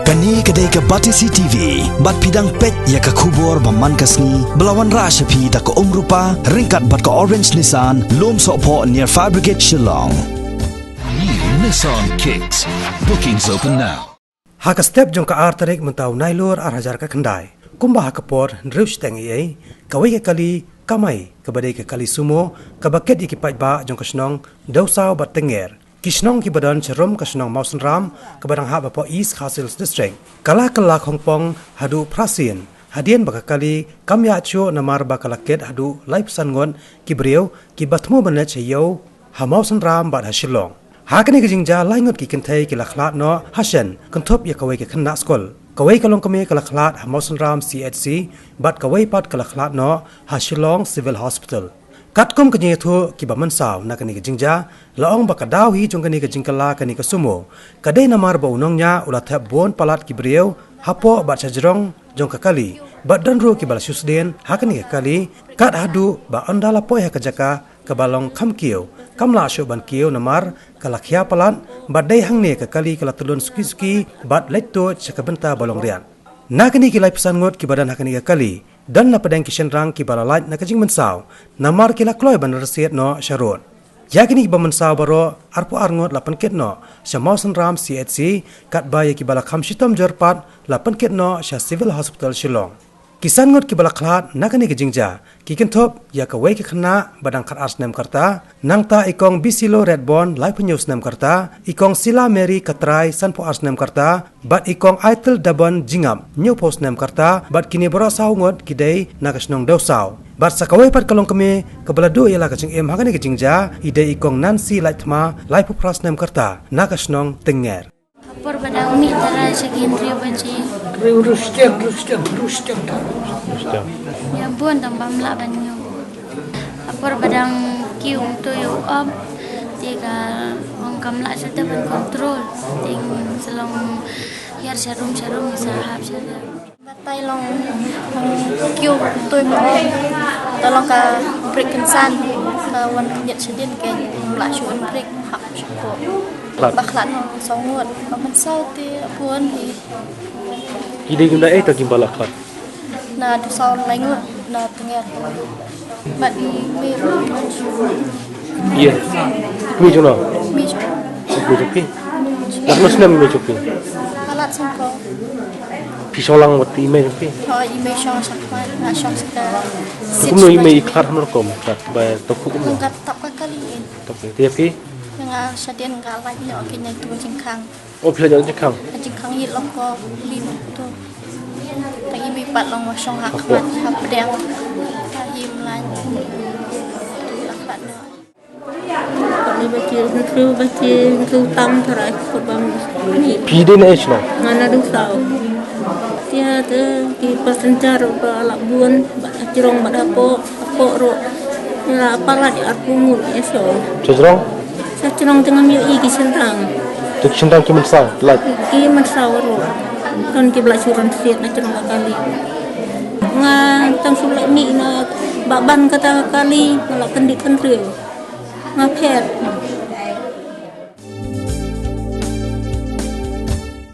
Kani kedai ke Batisi TV, bat pidang pet ya ke kubur baman kasni, belawan rasa pi tak ke rupa, ringkat bat ke Orange Nissan, lom sokpo near Fire Brigade Shillong. New Nissan Kicks. Bookings open now. Haka step jong ka artarik mentau nailur arhajar ka kendai. Kumba haka por nrius tengi ei, kawai ke kali kamai kabadai ke kali sumo, kabaket ikipai ba jong kasnong dausau bat tenger. Kisnong ki badan cerum kasnong Mausen Ram kabadang ha bapo East Castle District. Kala Hongpong hadu prasin. Hadian bakakali kamya chu namar bakalaket hadu live sangon ki breu ki batmu banat cheyo ha Mausen Ram bat ha Shillong. Hakani ke jingja laingot ki kentai ki lakhlat no Hashan kentop ya kawai ke kena skol. Kawai kalong kami ke lakhlat ha Mausen Ram CHC bat kawai pat ke lakhlat no ha Shillong Civil Hospital. Katkom ke jingethu ki baman saw na kani ke jingja laong bakadawi jong kani ke jingkala kani ke sumo. Kadai namar ba unongnya ulah thap bon palat ki breu hapo bat sajrong jong kakali bat danru ki balasusden hakani ke kali kat hadu ba andala poi ha kajaka ke balong khamkiu kamla shuban kiu namar kalakhya palan badai hangne ke kali kala tulun suki bat letto chakabenta balong rian nakani ki lai pesan ngot ki badan hakani ke kali dan na padang kishan rang ki balalait na kajing mensaw namar ki la kloy ban rasiat no sharon yakini ki bamansaw baro arpo arngot la panket no sha Mausen Ram CHC kat baya ki bala khamshitam jorpat la panket no sha Civil Hospital Shillong. Kisan ngot ki balaklat nakani ke jingja ki kentop ya ka wei ke khna badang khat ars nem karta nangta ikong bisilo redbon live news nem karta ikong sila mary katrai sanpo ars nem karta bat ikong aitel dabon jingam new post nem karta bat kini bora saw ngot kidai nakasnong dosau bat sakawai pat kalong kami kebaladu ialah kacing em hakani ke jingja ide ikong nancy laithma live pras nem karta nakasnong tenger Por badang mi tara segin rio banci. Rustem. Ya buan tambam la banyo. Por badang kiu to yo ob tiga ong kam la sa ban kontrol ting selong yar serum sahab sada. Batai long kiu to mo tolong ka break kensan ka wan nyet sedin ke la chuan break hak support. Baklat songot paman sauti apuan hi Kide guna tak kimbalaklat. na du saw langut na tenger bat mi Iya. Mi jono. mi Mi joki. Laknos nam mi joki. alat sampo Pisolang wati me joki. ho ime shong sakman na shong sta Kuno ime iklar norkom kat ba toku kuno. ngat tap ka kali Toku tapi nga sadien ga la ni oke nyai tu jingkang oh pila jekang. jingkang yit long ko lim tu tagi mi pat long shong hak mat hak pedang him lan laklat na Kami baca tam terai korban Pide na esno. mana dusau. Dia di persencar alak buan cirong badapo ro. Nila pala di arpumul eso. Jojrong. Sa cirong tengah mi igi sentang. Tuk sintang ki mensa. Lat. Ki mansau ro. Kan ki belacuran siat na cirong kali. Nga tang sulak mi na baban kata kali ngalak kendik kenril. Ngapet